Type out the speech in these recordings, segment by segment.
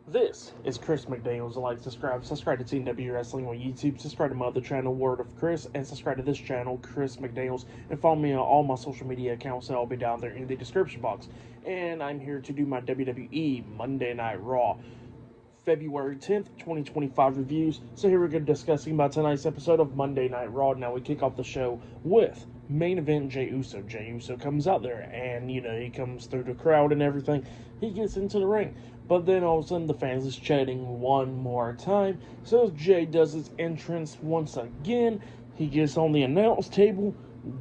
This is Chris McDaniels. Like, subscribe to TNW Wrestling on YouTube, subscribe to my other channel, Word of Chris, and subscribe to this channel, Chris McDaniels, and follow me on all my social media accounts that will be down there in the description box. And I'm here to do my WWE Monday Night Raw February 10th, 2025 reviews. So here we're going to be discussing about tonight's episode of Monday Night Raw. Now we kick off the show with main event Jey Uso. Jey Uso comes out there and, he comes through the crowd and everything. He gets into the ring. But then all of a sudden the fans is chanting one more time. So Jey does his entrance once again. He gets on the announce table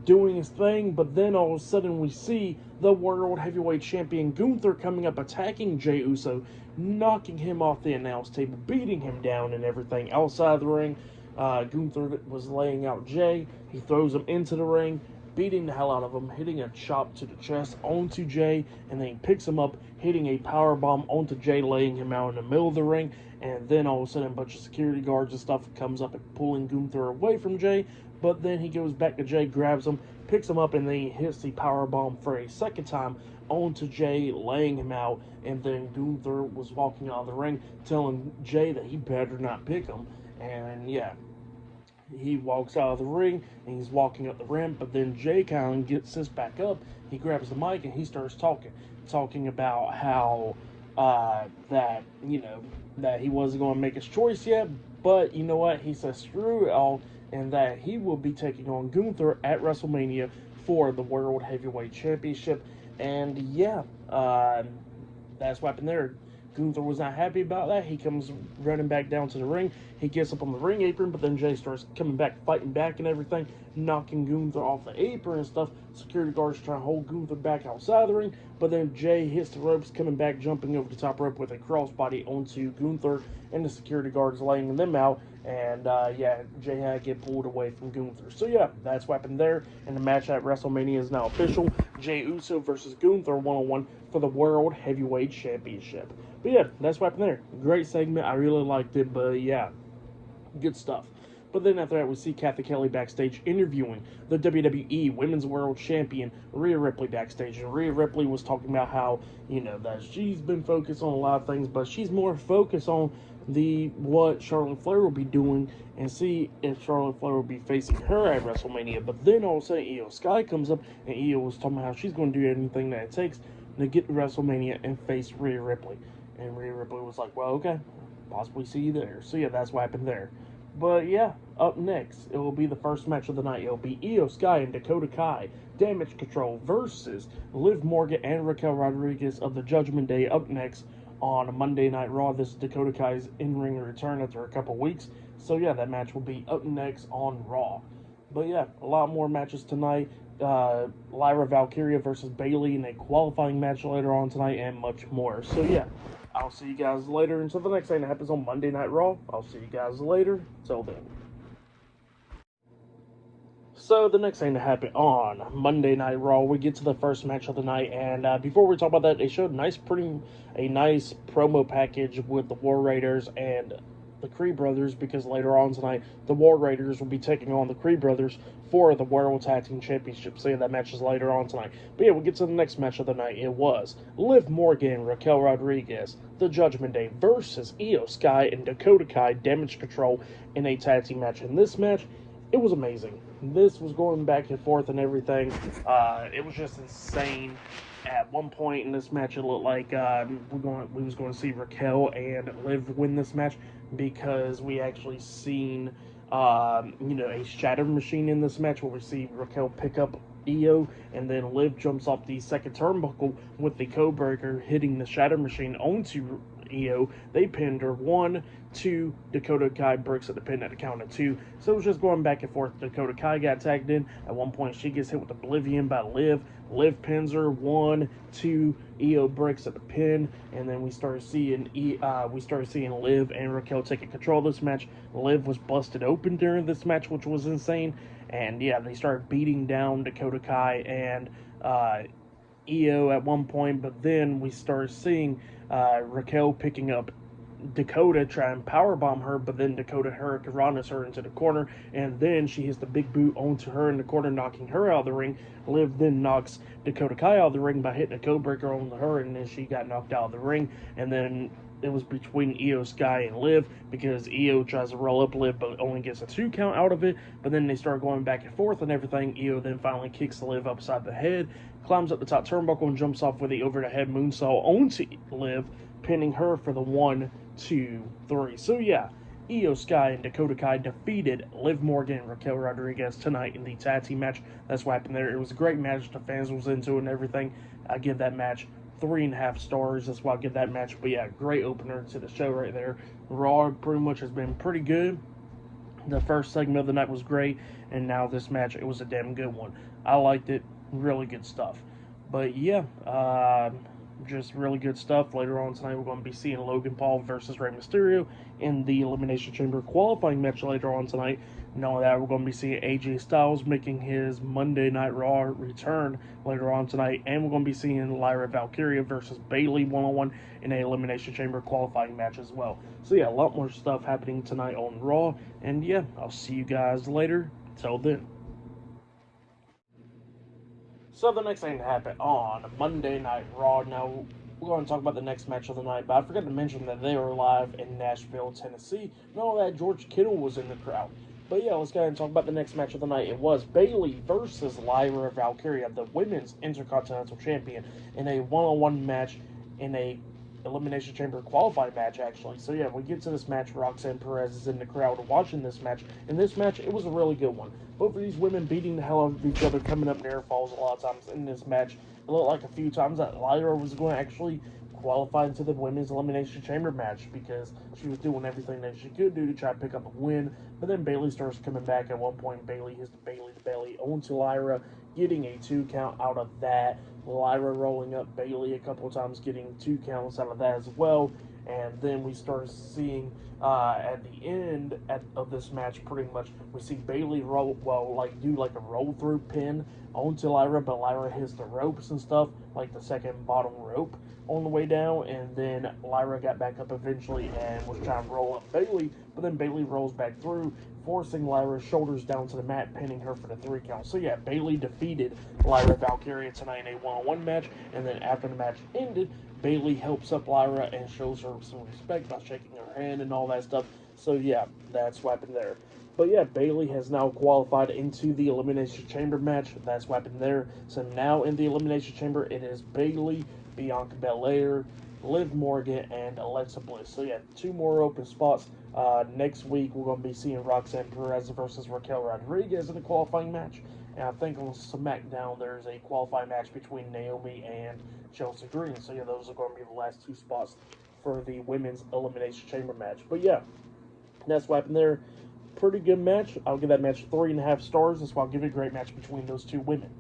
doing his thing, but then all of a sudden we see the World Heavyweight Champion Gunther coming up attacking Jey Uso, knocking him off the announce table, beating him down and everything outside the ring. Gunther was laying out Jey. He throws him into the ring, beating the hell out of him, hitting a chop to the chest onto Jey, and then he picks him up, hitting a power bomb onto Jey, laying him out in the middle of the ring. And then all of a sudden a bunch of security guards and stuff comes up and pulling Gunther away from Jey. But then he goes back to Jey, grabs him, picks him up, and then he hits the power bomb for a second time onto Jey, laying him out. And then Gunther was walking out of the ring, telling Jey that he better not pick him. And yeah, he walks out of the ring and he's walking up the ramp, but then Jey kind of sits back up. He grabs the mic and he starts talking about how that he wasn't going to make his choice yet, but you know what? He says screw it all, and that he will be taking on Gunther at WrestleMania for the World Heavyweight Championship. And yeah, that's what happened there. Gunther was not happy about that. He comes running back down to the ring. He gets up on the ring apron, but then Jey starts coming back, fighting back and everything, knocking Gunther off the apron and stuff. Security guards trying to hold Gunther back outside the ring, but then Jey hits the ropes, coming back, jumping over the top rope with a crossbody onto Gunther, and the security guards laying them out. And Jey had to get pulled away from Gunther. So yeah, that's what happened there. And the match at WrestleMania is now official. Jey Uso versus Gunther 1-on-1 for the World Heavyweight Championship. But yeah, that's what happened there. Great segment. I really liked it, but yeah, good stuff. But then after that, we see Kathy Kelly backstage interviewing the WWE Women's World Champion, Rhea Ripley, backstage. And Rhea Ripley was talking about how, that she's been focused on a lot of things, but she's more focused on what Charlotte Flair will be doing, and see if Charlotte Flair will be facing her at WrestleMania. But then all of a sudden, Io Sky comes up, and Io was talking about how she's going to do anything that it takes to get to WrestleMania and face Rhea Ripley. And Rhea Ripley was like, well, okay, possibly see you there. So yeah, that's what happened there. But yeah, up next, it will be the first match of the night. It will be Io Sky and Dakota Kai, Damage Control versus Liv Morgan and Raquel Rodriguez of the Judgment Day up next on Monday Night Raw. This is Dakota Kai's in-ring return after a couple weeks. So yeah, that match will be up next on Raw. But yeah, a lot more matches tonight. Lyra Valkyria versus Bayley in a qualifying match later on tonight, and much more. So yeah, I'll see you guys later. Until the next thing that happens on Monday Night Raw, I'll see you guys later. Till then. So the next thing to happen on Monday Night Raw, we get to the first match of the night, and before we talk about that, they showed a nice promo package with the War Raiders and the Creed Brothers, because later on tonight, the War Raiders will be taking on the Creed Brothers for the World Tag Team Championship. So yeah, that match is later on tonight. But yeah, we'll get to the next match of the night. It was Liv Morgan, Raquel Rodriguez, the Judgment Day versus Io Sky and Dakota Kai, Damage Control in a tag team match. In this match, it was amazing. This was going back and forth and everything. It was just insane. At one point in this match, it looked like we was going to see Raquel and Liv win this match, because we actually seen a shatter machine in this match, where we see Raquel pick up Io, and then Liv jumps off the second turnbuckle with the code breaker, hitting the shatter machine onto Io. They pinned her. 1, 2, Dakota Kai breaks at the pin at the count of 2. So it was just going back and forth. Dakota Kai got tagged in. At one point, she gets hit with Oblivion by Liv. Liv pins her. 1, 2, Io breaks at the pin, and then we started seeing Liv and Raquel taking control of this match. Liv was busted open during this match, which was insane. And yeah, they started beating down Dakota Kai and Io at one point, but then we started seeing Raquel picking up Dakota try and powerbomb her, but then Dakota hurricanrana's her into the corner, and then she hits the big boot onto her in the corner, knocking her out of the ring. Liv then knocks Dakota Kai out of the ring by hitting a code breaker on her, and then she got knocked out of the ring. And then it was between Io Sky and Liv, because Io tries to roll up Liv but only gets a 2 count out of it. But then they start going back and forth and everything. Io then finally kicks Liv upside the head, climbs up the top turnbuckle, and jumps off with the over the head moonsault onto Liv, pinning her for the 1, 2, 3. So yeah, Io Sky and Dakota Kai defeated Liv Morgan and Raquel Rodriguez tonight in the tag team match. That's what happened there. It was a great match. The fans was into it and everything. I give that match 3.5 stars. That's why I give that match. But yeah, great opener to the show right there. Raw pretty much has been pretty good. The first segment of the night was great, and now this match, it was a damn good one. I liked it. Really good stuff. But yeah, just really good stuff. Later on tonight, we're going to be seeing Logan Paul versus Rey Mysterio in the Elimination Chamber qualifying match later on tonight. Not only that, we're going to be seeing AJ Styles making his Monday Night Raw return later on tonight. And we're going to be seeing Lyra Valkyria versus Bayley one-on-one in a Elimination Chamber qualifying match as well. So yeah, a lot more stuff happening tonight on Raw. And yeah, I'll see you guys later. Till then. So the next thing to happen on Monday Night Raw. Now, we're going to talk about the next match of the night, but I forgot to mention that they were live in Nashville, Tennessee. Not that George Kittle was in the crowd. But yeah, let's go ahead and talk about the next match of the night. It was Bayley versus Lyra Valkyria, the Women's Intercontinental Champion, in a one-on-one match in a Elimination Chamber qualifying match, actually. So yeah, we get to this match. Roxanne Perez is in the crowd watching this match. In this match, it was a really good one. Both of these women beating the hell out of each other, coming up near falls a lot of times in this match. It looked like a few times that Lyra was going to actually qualify into the Women's Elimination Chamber match, because she was doing everything that she could do to try to pick up a win. But then Bayley starts coming back. At one point, Bayley hits the Bayley to belly onto Lyra, getting a 2 count out of that. Lyra rolling up Bayley a couple of times, getting 2 counts out of that as well. And then we start seeing at the end of this match, pretty much, we see Bayley do like a roll through pin onto Lyra, but Lyra hits the ropes and stuff, like the second bottom rope on the way down, and then Lyra got back up eventually and was trying to roll up Bayley, but then Bayley rolls back through, forcing Lyra's shoulders down to the mat, pinning her for the 3 count. So yeah, Bayley defeated Lyra Valkyria tonight in a one-on-one match, and then after the match ended, Bayley helps up Lyra and shows her some respect by shaking her hand and all that stuff. So yeah, that's what happened there. But yeah, Bayley has now qualified into the Elimination Chamber match. That's what happened there. So now in the Elimination Chamber, it is Bayley, Bianca Belair, Liv Morgan, and Alexa Bliss. So yeah, 2 more open spots. Next week, we're going to be seeing Roxanne Perez versus Raquel Rodriguez in a qualifying match. And I think on SmackDown, there's a qualifying match between Naomi and Chelsea Green. So yeah, those are going to be the last 2 spots for the Women's Elimination Chamber match. But yeah, that's what happened there. Pretty good match. I'll give that match 3.5 stars. That's why I'll give it a great match between those 2 women.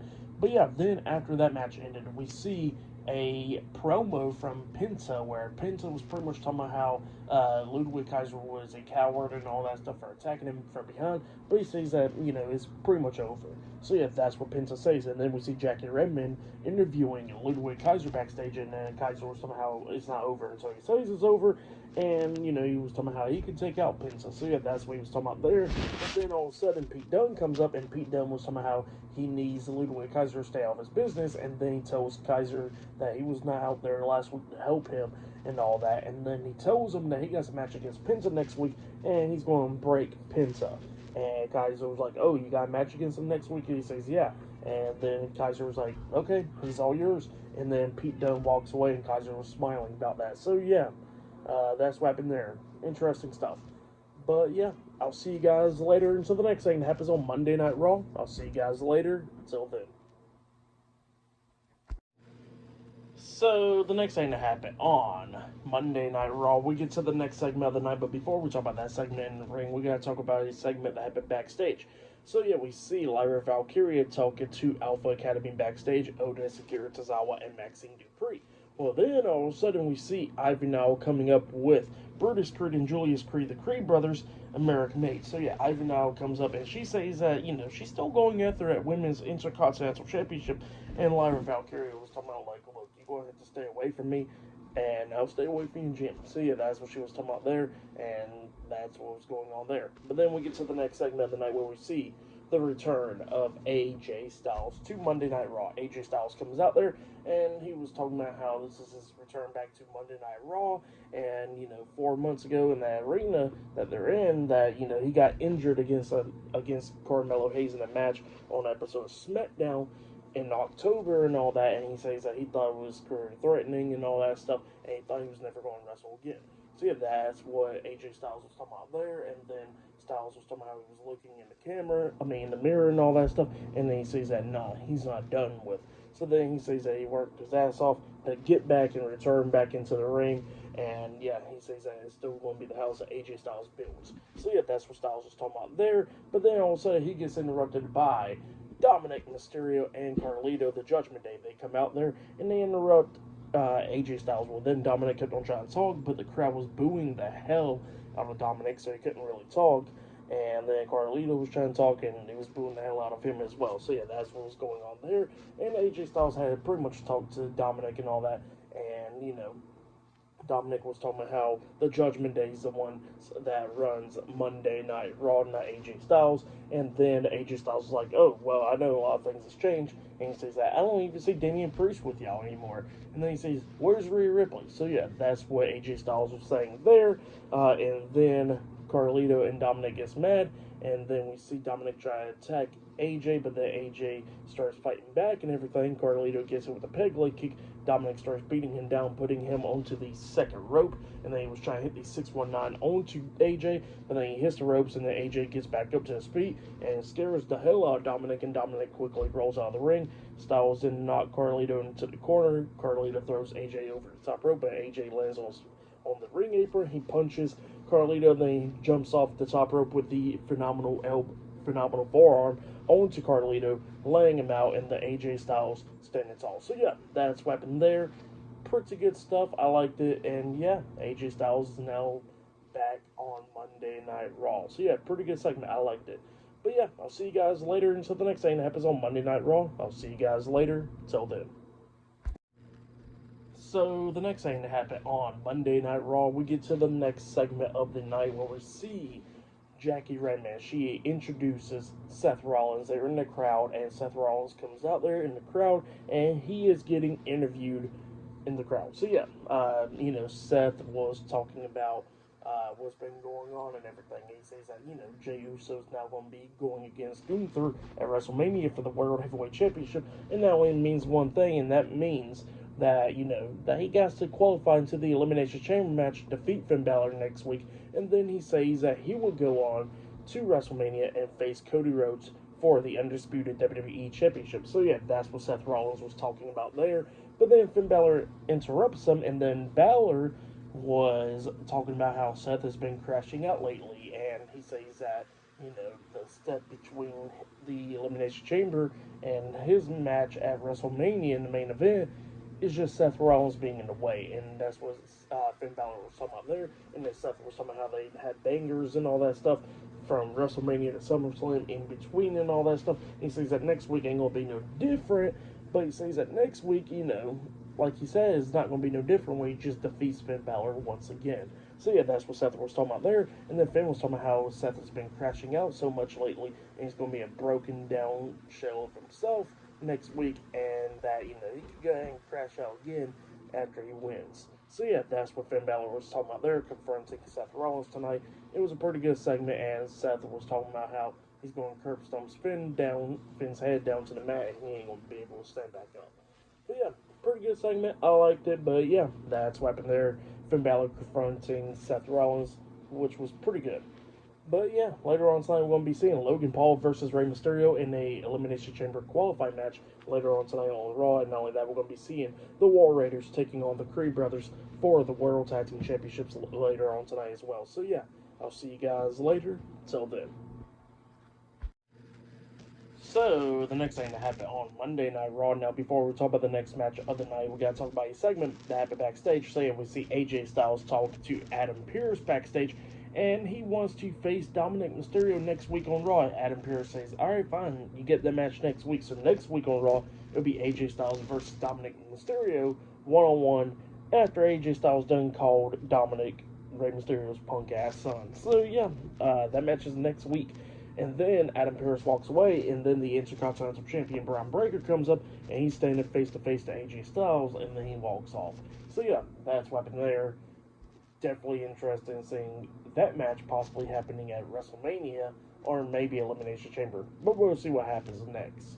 But yeah, then after that match ended, we see a promo from Penta, where Penta was pretty much talking about how Ludwig Kaiser was a coward and all that stuff for attacking him from behind, but he says that, it's pretty much over. So yeah, that's what Penta says, and then we see Jackie Redmond interviewing Ludwig Kaiser backstage, and then Kaiser was somehow, it's not over until he says it's over, and, he was talking about how he could take out Penta. So yeah, that's what he was talking about there. But then all of a sudden, Pete Dunne comes up, and Pete Dunne was talking about how he needs Ludwig Kaiser to stay out of his business, and then he tells Kaiser that he was not out there last week to help him and all that, and then he tells him that he got a match against Penta next week, and he's going to break Penta. And Kaiser was like, oh, you got a match against him next week? And he says, yeah. And then Kaiser was like, okay, he's all yours. And then Pete Dunne walks away, and Kaiser was smiling about that. So yeah, that's what happened there. Interesting stuff. But yeah, I'll see you guys later until the next thing that happens on Monday Night Raw. I'll see you guys later. Until then. So, the next thing to happen on Monday Night Raw, we get to the next segment of the night, but before we talk about that segment in the ring, we gotta talk about a segment that happened backstage. So yeah, we see Lyra Valkyria talking to Alpha Academy backstage, Otis, Akira Tozawa, and Maxine Dupree. Well, then all of a sudden we see Ivy Nile coming up with Brutus Creed and Julius Creed, the Creed brothers, American Made. So yeah, Ivy Nile comes up and she says that, she's still going after that Women's Intercontinental Championship, and Lyra Valkyria was talking about, like, look, you're going to have to stay away from me. and now stay away from your gym. So yeah, that's what she was talking about there, and that's what was going on there. But then we get to the next segment of the night where we see the return of AJ Styles to Monday Night Raw. AJ Styles comes out there, and he was talking about how this is his return back to Monday Night Raw, and 4 months ago in that arena that they're in, that he got injured against Carmelo Hayes in a match on an episode of SmackDown in October and all that, and he says that he thought it was career threatening and all that stuff, and he thought he was never going to wrestle again. So yeah, that's what AJ Styles was talking about there, and then Styles was talking about how he was looking in the mirror and all that stuff, and then he says that nah, he's not done with. So then he says that he worked his ass off to get back and return back into the ring, and yeah, he says that it's still going to be the house that AJ Styles builds. So yeah, that's what Styles was talking about there, but then all of a sudden he gets interrupted by Dominic Mysterio and Carlito, the Judgment Day. They come out there and they interrupt AJ Styles. Well, then Dominic kept on trying to talk, but the crowd was booing the hell out of Dominic, so he couldn't really talk. And then Carlito was trying to talk, and he was booing the hell out of him as well. So yeah, that's what was going on there. And AJ Styles had pretty much talked to Dominic and all that, and Dominic was talking about how the Judgment Day is the one that runs Monday Night Raw, not AJ Styles. And then AJ Styles was like, oh, well, I know a lot of things has changed. And he says that, I don't even see Damian Priest with y'all anymore. And then he says, where's Rhea Ripley? So yeah, that's what AJ Styles was saying there. And then Carlito and Dominic gets mad. And then we see Dominic try to attack AJ, but then AJ starts fighting back and everything. Carlito gets him with a peg leg kick. Dominic starts beating him down, putting him onto the second rope, and then he was trying to hit the 619 onto AJ, but then he hits the ropes, and then AJ gets back up to his feet and scares the hell out of Dominic, and Dominic quickly rolls out of the ring. Styles then knocks Carlito into the corner. Carlito throws AJ over the top rope, but AJ lands on the ring apron. He punches Carlito, then he jumps off the top rope with the phenomenal forearm onto Carlito, laying him out, and the AJ Styles standing tall. So yeah, that's what happened there. Pretty good stuff. I liked it, and yeah, AJ Styles is now back on Monday Night Raw. So yeah, pretty good segment. I liked it. But yeah, I'll see you guys later until the next thing that happens on Monday Night Raw. I'll see you guys later. Till then. So the next thing to happen on Monday Night Raw, we get to the next segment of the night where we see Jackie Redman. She introduces Seth Rollins. They're in the crowd, and Seth Rollins comes out there in the crowd, and he is getting interviewed in the crowd. So yeah, Seth was talking about what's been going on and everything. He says that Jey Uso's now going to be going against Gunther at WrestleMania for the World Heavyweight Championship, and that only means one thing, and that means that that he got to qualify into the Elimination Chamber match, defeat Finn Balor next week, and then he says that he will go on to WrestleMania and face Cody Rhodes for the undisputed WWE Championship. So yeah, that's what Seth Rollins was talking about there. But then Finn Balor interrupts him, and then Balor was talking about how Seth has been crashing out lately, and he says that the step between the Elimination Chamber and his match at WrestleMania in the main event is just Seth Rollins being in the way, and that's what Finn Balor was talking about there. And then Seth was talking about how they had bangers and all that stuff from WrestleMania to SummerSlam in between and all that stuff. And he says that next week ain't gonna be no different, but he says that next week, like he said, it's not gonna be no different when he just defeats Finn Balor once again. So yeah, that's what Seth was talking about there. And then Finn was talking about how Seth has been crashing out so much lately, and he's gonna be a broken down shell of himself next week, and that he could go ahead and crash out again after he wins. So yeah, that's what Finn Balor was talking about there, confronting Seth Rollins tonight. It was a pretty good segment, and Seth was talking about how he's going to curb stomp Finn's head down to the mat, and he ain't going to be able to stand back up. But yeah, pretty good segment. I liked it, but yeah, that's what happened there. Finn Balor confronting Seth Rollins, which was pretty good. But yeah, later on tonight we're going to be seeing Logan Paul versus Rey Mysterio in a Elimination Chamber qualifying match later on tonight on Raw. And not only that, we're going to be seeing the War Raiders taking on the Creed Brothers for the World Tag Team Championships later on tonight as well. So yeah, I'll see you guys later. Till then. So, the next thing that happened on Monday Night Raw. Now, before we talk about the next match of the night, we got to talk about a segment that happened backstage. Saying we see AJ Styles talk to Adam Pearce backstage, and he wants to face Dominic Mysterio next week on Raw. Adam Pearce says, alright, fine, you get that match next week. So next week on Raw, it'll be AJ Styles versus Dominic Mysterio, one-on-one after AJ Styles done called Dominic Rey Mysterio's punk ass son. So yeah, that match is next week. And then Adam Pearce walks away, and then the Intercontinental Champion Braun Breaker comes up, and he's standing face to face to AJ Styles, and then he walks off. So yeah, that's what happened there. Definitely interested in seeing that match possibly happening at WrestleMania, or maybe Elimination Chamber. But we'll see what happens next.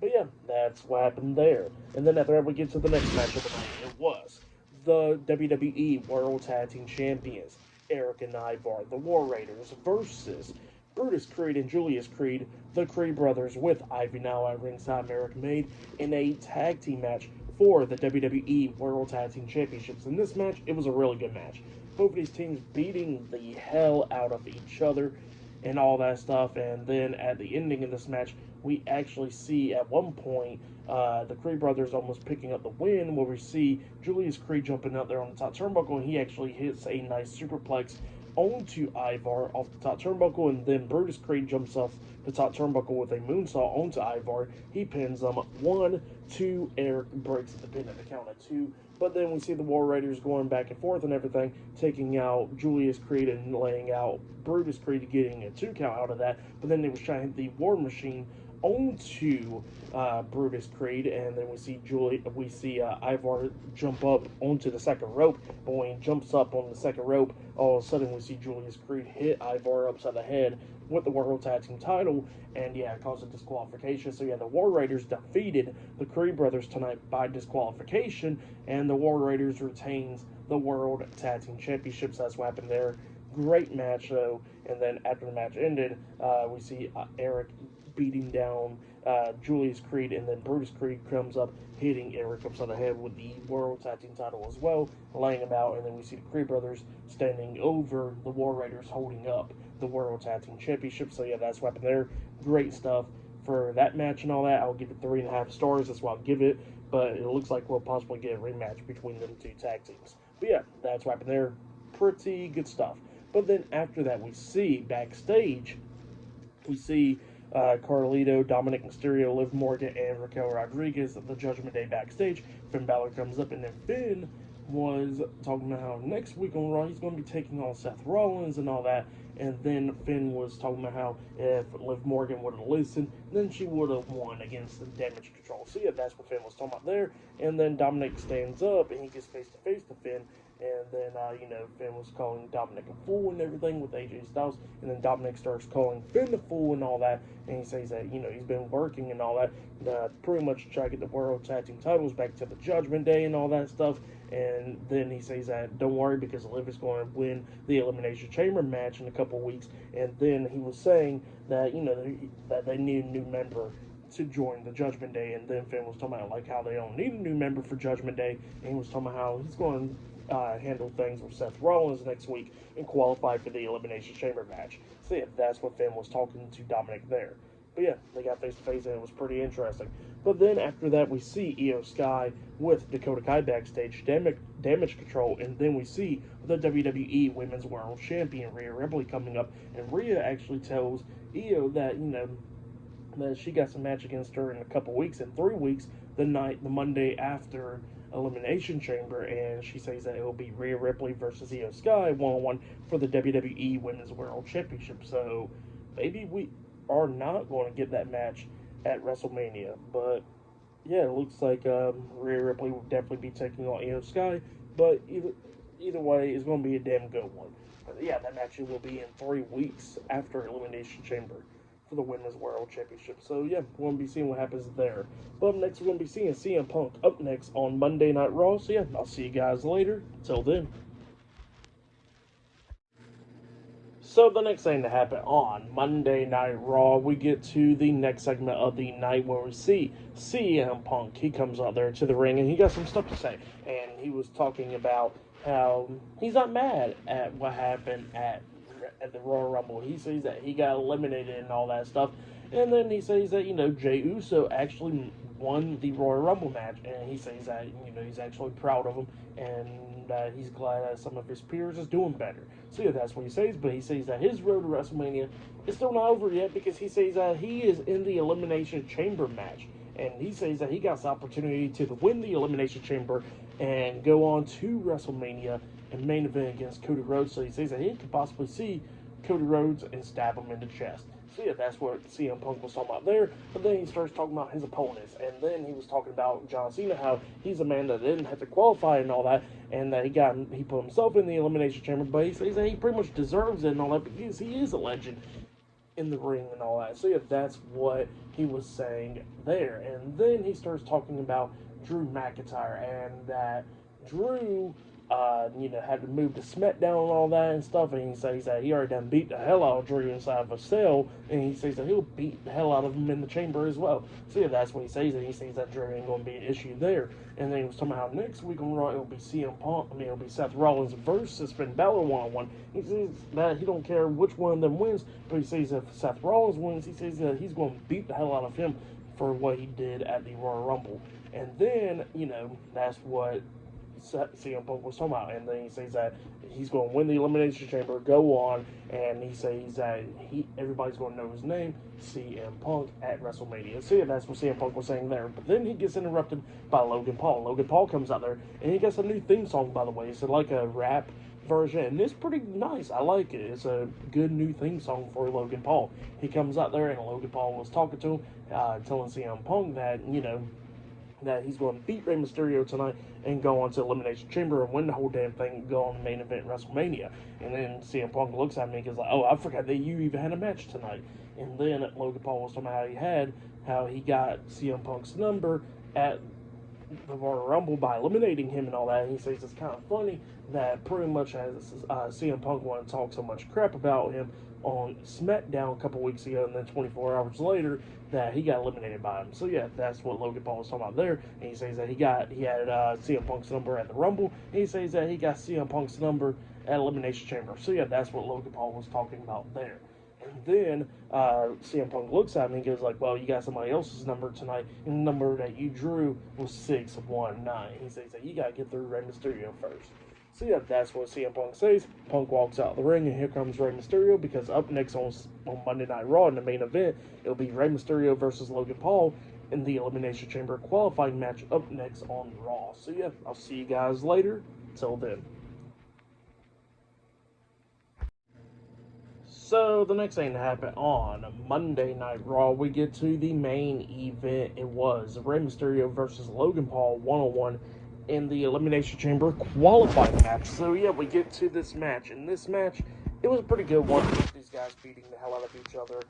But yeah, that's what happened there. And then after that, we get to the next match of the night. It was the WWE World Tag Team Champions, Eric and Ivar, the War Raiders, versus Brutus Creed and Julius Creed, the Creed brothers, with Ivy Now at ringside, Eric made in a tag team match for the WWE World Tag Team Championships. In this match, it was a really good match. Both of these teams beating the hell out of each other and all that stuff. And then at the ending of this match, we actually see at one point the Creed brothers almost picking up the win, where we see Julius Creed jumping out there on the top turnbuckle, and he actually hits a nice superplex onto Ivar off the top turnbuckle, and then Brutus Creed jumps off the top turnbuckle with a moonsault onto Ivar. He pins them 1, 2. Eric breaks the pin at the count of 2. But then we see the War Raiders going back and forth and everything, taking out Julius Creed and laying out Brutus Creed, getting a 2 count out of that. But then they was trying to hit the War Machine onto Brutus Creed, and then we see Ivar jump up onto the second rope. But when he jumps up on the second rope, all of a sudden we see Julius Creed hit Ivar upside the head with the World Tag Team title, and yeah, it caused a disqualification. So yeah, the War Raiders defeated the Creed brothers tonight by disqualification, and the War Raiders retains the World Tag Team Championships. That's what happened there. Great match though. And then after the match ended, we see Eric beating down Julius Creed, and then Brutus Creed comes up, hitting Eric upside the head with the World Tag Team title as well, laying him out. And then we see the Creed brothers standing over the War Raiders, holding up the World Tag Team Championship. So yeah, that's what happened there. Great stuff for that match and all that. I'll give it 3.5 stars. That's what I'll give it. But it looks like we'll possibly get a rematch between them two tag teams. But yeah, that's what happened there. Pretty good stuff. But then after that, we see backstage, we see Carlito, Dominic Mysterio, Liv Morgan, and Raquel Rodriguez at the Judgment Day backstage. Finn Balor comes up, and then Finn was talking about how next week on Raw he's going to be taking on Seth Rollins and all that. And then Finn was talking about how if Liv Morgan would have listened, then she would have won against the Damage Control. So yeah, that's what Finn was talking about there. And then Dominic stands up, and he gets face to face to Finn. And then, Finn was calling Dominic a fool and everything with AJ Styles. And then Dominic starts calling Finn a fool and all that. And he says that, he's been working and all that, pretty much try to get the World Tag Team titles back to the Judgment Day and all that stuff. And then he says that, don't worry, because Liv is going to win the Elimination Chamber match in a couple weeks. And then he was saying that, that they need a new member to join the Judgment Day. And then Finn was talking about, like, how they don't need a new member for Judgment Day. And he was talking about how he's going to handle things with Seth Rollins next week and qualify for the Elimination Chamber match. So yeah, that's what Finn was talking to Dominic there. But yeah, they got face to face, and it was pretty interesting. But then after that, we see Io Sky with Dakota Kai backstage, damage control, and then we see the WWE Women's World Champion Rhea Ripley coming up, and Rhea actually tells Io that that she got some match against her in a couple weeks, in 3 weeks, the Monday after Elimination Chamber, and she says that it will be Rhea Ripley versus Io Sky 1-on-1 for the WWE Women's World Championship. So maybe we are not going to get that match at WrestleMania, but yeah, it looks like Rhea Ripley will definitely be taking on Io Sky, but either way, it's going to be a damn good one. But yeah, that match will be in 3 weeks after Elimination Chamber for the Women's World Championship. So yeah, we're going to be seeing what happens there. But up next, we're going to be seeing CM Punk up next on Monday Night Raw. So yeah, I'll see you guys later. Till then. So the next thing to happen on Monday Night Raw, we get to the next segment of the night where we see CM Punk. He comes out there to the ring, and he got some stuff to say. And he was talking about how he's not mad at what happened at the Royal Rumble. He says that he got eliminated and all that stuff. And then he says that, Jey Uso actually won the Royal Rumble match. And he says that, he's actually proud of him. And he's glad that some of his peers is doing better. So yeah, that's what he says. But he says that his road to WrestleMania is still not over yet, because he says that he is in the Elimination Chamber match. And he says that he got the opportunity to win the Elimination Chamber and go on to WrestleMania and main event against Cody Rhodes. So he says that he could possibly see Cody Rhodes and stab him in the chest. So yeah, that's what CM Punk was talking about there. But then he starts talking about his opponents, and then he was talking about John Cena, how he's a man that didn't have to qualify and all that, and that he put himself in the Elimination Chamber. But he says that he pretty much deserves it and all that because he is a legend in the ring and all that. So yeah, that's what he was saying there. And then he starts talking about Drew McIntyre and that Drew had to move to SmackDown and all that and stuff, and he says that he already done beat the hell out of Drew inside of a cell, and he says that he'll beat the hell out of him in the chamber as well. So yeah, that's what he says, and he says that Drew ain't going to be an issue there. And then he was talking about how next week on Raw it'll be it'll be Seth Rollins versus Finn Balor one-on-one. He says that he don't care which one of them wins, but he says if Seth Rollins wins, he says that he's going to beat the hell out of him for what he did at the Royal Rumble. And then, that's what CM Punk was talking about, and then he says that he's going to win the Elimination Chamber, go on, and he says that everybody's going to know his name, CM Punk, at WrestleMania. So yeah, that's what CM Punk was saying there. But then he gets interrupted by Logan Paul. Logan Paul comes out there, and he gets a new theme song, by the way. It's like a rap version, and it's pretty nice. I like it. It's a good new theme song for Logan Paul. He comes out there, and Logan Paul was talking to him, telling CM Punk that, that he's going to beat Rey Mysterio tonight and go on to Elimination Chamber and win the whole damn thing and go on the main event in WrestleMania. And then CM Punk looks at me and goes like, oh, I forgot that you even had a match tonight. And then Logan Paul was talking about how he got CM Punk's number at the Royal Rumble by eliminating him and all that. And he says it's kind of funny that pretty much as CM Punk wanted to talk so much crap about him on SmackDown a couple weeks ago, and then 24 hours later that he got eliminated by him. So yeah, that's what Logan Paul was talking about there. And he says that he had CM Punk's number at the Rumble, and he says that he got CM Punk's number at Elimination Chamber. So yeah, that's what Logan Paul was talking about there. And then CM Punk looks at me and goes like, well, you got somebody else's number tonight, and the number that you drew was 619. He says that you got to get through Rey Mysterio first. So yeah, that's what CM Punk says. Punk walks out of the ring, and here comes Rey Mysterio, because up next on Monday Night Raw in the main event, it'll be Rey Mysterio versus Logan Paul in the Elimination Chamber qualifying match up next on Raw. So yeah, I'll see you guys later. Till then. So the next thing that happened on Monday Night Raw, we get to the main event. It was Rey Mysterio versus Logan Paul one-on-one in the Elimination Chamber qualifying match. So yeah, we get to this match. In this match, it was a pretty good one. These guys beating the hell out of each other,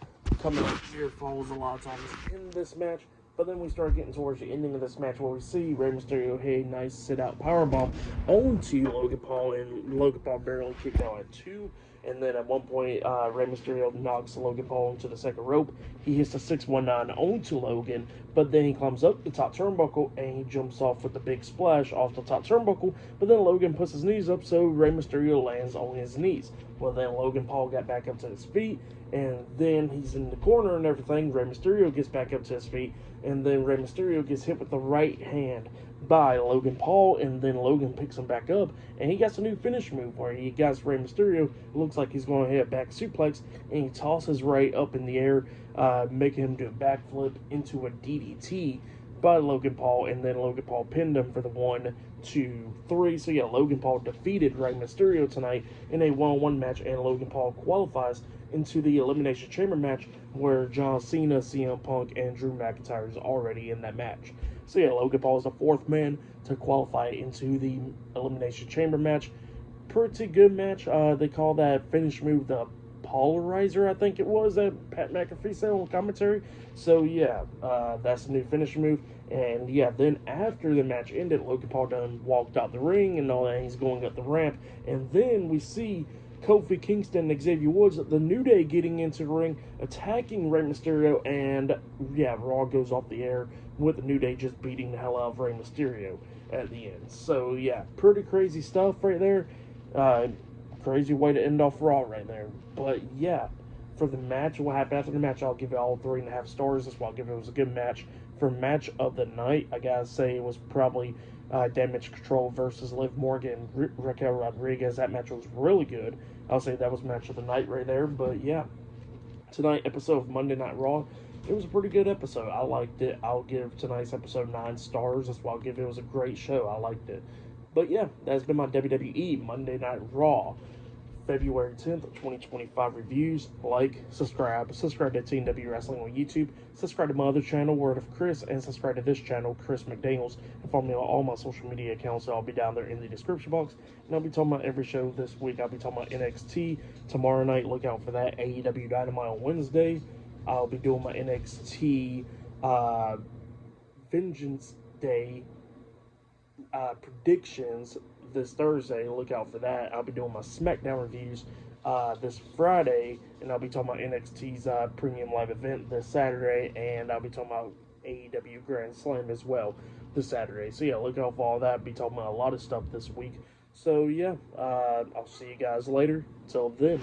coming up near falls a lot of times in this match. But then we start getting towards the ending of this match where we see Rey Mysterio hit a nice sit-out powerbomb onto Logan Paul, and Logan Paul barely kicked out at 2. And then at one point, Rey Mysterio knocks Logan Paul into the second rope. He hits the 619 onto Logan, but then he climbs up the top turnbuckle and he jumps off with the big splash off the top turnbuckle. But then Logan puts his knees up, so Rey Mysterio lands on his knees. Well, then Logan Paul got back up to his feet, and then he's in the corner and everything. Rey Mysterio gets back up to his feet, and then Rey Mysterio gets hit with the right hand by Logan Paul, and then Logan picks him back up, and he gets a new finish move where he got Rey Mysterio. Looks like he's going to hit a back suplex, and he tosses Rey up in the air, making him do a backflip into a DDT by Logan Paul, and then Logan Paul pinned him for the 1, 2, 3. So yeah, Logan Paul defeated Rey Mysterio tonight in a one-on-one match, and Logan Paul qualifies into the Elimination Chamber match where John Cena, CM Punk, and Drew McIntyre is already in that match. So yeah, Logan Paul is the 4th man to qualify into the Elimination Chamber match. Pretty good match. They call that finish move the Polarizer, I think it was, that Pat McAfee said on commentary. So yeah, that's the new finish move. And yeah, then after the match ended, Logan Paul done walked out the ring and all that. He's going up the ramp, and then we see Kofi Kingston and Xavier Woods, the New Day, getting into the ring, attacking Rey Mysterio, and yeah, Raw goes off the air with the New Day just beating the hell out of Rey Mysterio at the end. So yeah, pretty crazy stuff right there. Crazy way to end off Raw right there. But yeah, for the match, what happened after the match, I'll give it all 3.5 stars. That's why I'll give it. It was a good match. For match of the night, I gotta say it was probably Damage Control versus Liv Morgan and Raquel Rodriguez. That match was really good. I'll say that was match of the night right there. But yeah, tonight episode of Monday Night Raw it was a pretty good episode. I liked it. I'll give tonight's episode 9 stars. That's why I'll give it. It was a great show. I liked it. But yeah, that's been my WWE Monday Night Raw February 10th, 2025 reviews. Like, subscribe to Team W Wrestling on YouTube, subscribe to my other channel, Word of Chris, and subscribe to this channel, Chris McDaniels, and follow me on all my social media accounts. So I'll be down there in the description box, and I'll be talking about every show this week. I'll be talking about NXT tomorrow night. Look out for that. AEW Dynamite on Wednesday. I'll be doing my NXT Vengeance Day predictions this Thursday. Look out for that. I'll be doing my SmackDown reviews this Friday, and I'll be talking about NXT's premium live event this Saturday, and I'll be talking about AEW Grand Slam as well this Saturday. So yeah, look out for all that. I'll be talking about a lot of stuff this week. So yeah, I'll see you guys later. Till then.